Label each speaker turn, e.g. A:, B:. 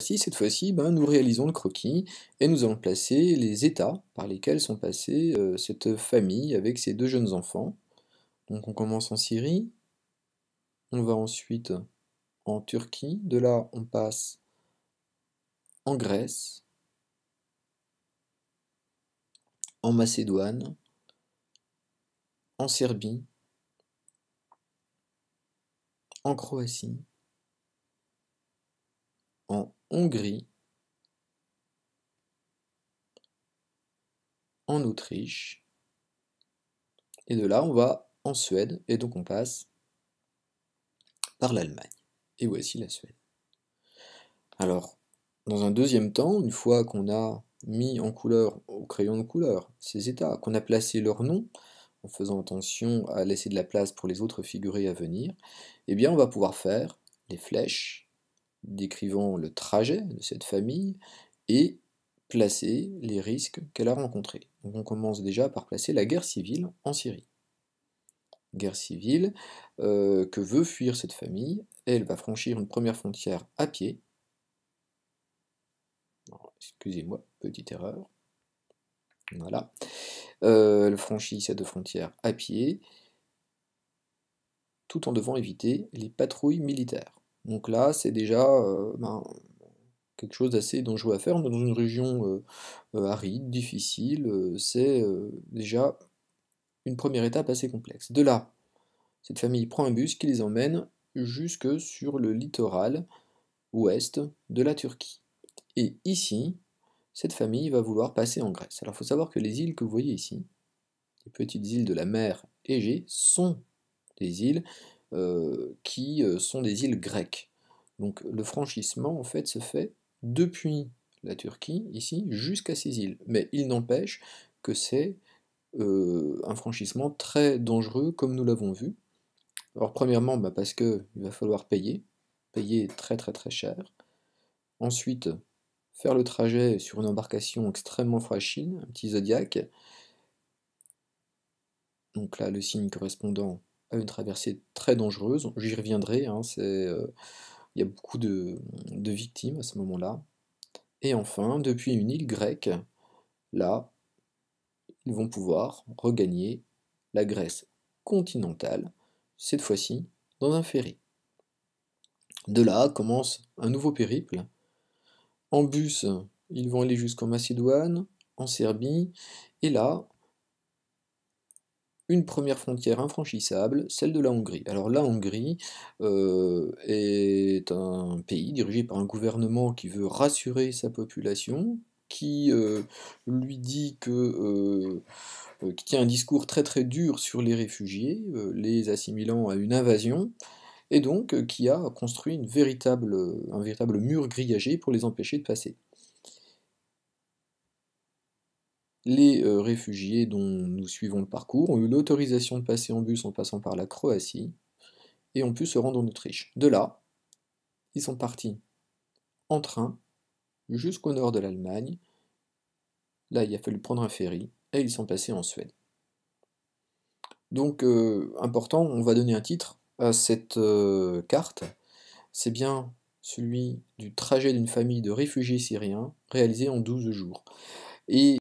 A: Si cette fois-ci, ben, nous réalisons le croquis et nous allons placer les états par lesquels sont passées cette famille avec ses deux jeunes enfants. Donc on commence en Syrie, on va ensuite en Turquie, de là on passe en Grèce, en Macédoine, en Serbie, en Croatie, en Hongrie, en Autriche, et de là on va en Suède, et donc on passe par l'Allemagne. Et voici la Suède. Alors, dans un deuxième temps, une fois qu'on a mis en couleur au crayon de couleur ces états, qu'on a placé leur nom, en faisant attention à laisser de la place pour les autres figurés à venir, eh bien on va pouvoir faire les flèches décrivant le trajet de cette famille et placer les risques qu'elle a rencontrés. Donc on commence déjà par placer la guerre civile en Syrie. Guerre civile que veut fuir cette famille, et elle va franchir une première frontière à pied. Excusez-moi, petite erreur. Voilà. Elle franchit ces deux frontières à pied, tout en devant éviter les patrouilles militaires. Donc là, c'est déjà quelque chose d'assez dangereux à faire. On est dans une région aride, difficile, c'est déjà une première étape assez complexe. De là, cette famille prend un bus qui les emmène jusque sur le littoral ouest de la Turquie. Et ici, cette famille va vouloir passer en Grèce. Alors il faut savoir que les îles que vous voyez ici, les petites îles de la mer Égée, sont des îles qui sont des îles grecques. Donc le franchissement en fait se fait depuis la Turquie, ici, jusqu'à ces îles. Mais il n'empêche que c'est un franchissement très dangereux, comme nous l'avons vu. Alors premièrement, parce qu'il va falloir payer très très très cher. Ensuite, faire le trajet sur une embarcation extrêmement fragile, un petit Zodiac. Donc là, le signe correspondant à une traversée très dangereuse. J'y reviendrai, hein, il y a beaucoup de victimes à ce moment-là. Et enfin, depuis une île grecque, là, ils vont pouvoir regagner la Grèce continentale, cette fois-ci dans un ferry. De là commence un nouveau périple. En bus, ils vont aller jusqu'en Macédoine, en Serbie, et là, une première frontière infranchissable, celle de la Hongrie. Alors la Hongrie est un pays dirigé par un gouvernement qui veut rassurer sa population, qui lui dit qui tient un discours très très dur sur les réfugiés, les assimilant à une invasion, et donc qui a construit un véritable mur grillagé pour les empêcher de passer. Les réfugiés dont nous suivons le parcours ont eu l'autorisation de passer en bus en passant par la Croatie et ont pu se rendre en Autriche. De là, ils sont partis en train jusqu'au nord de l'Allemagne. Là, il a fallu prendre un ferry et ils sont passés en Suède. Donc, important, on va donner un titre à cette carte. C'est bien celui du trajet d'une famille de réfugiés syriens réalisé en 12 jours. Et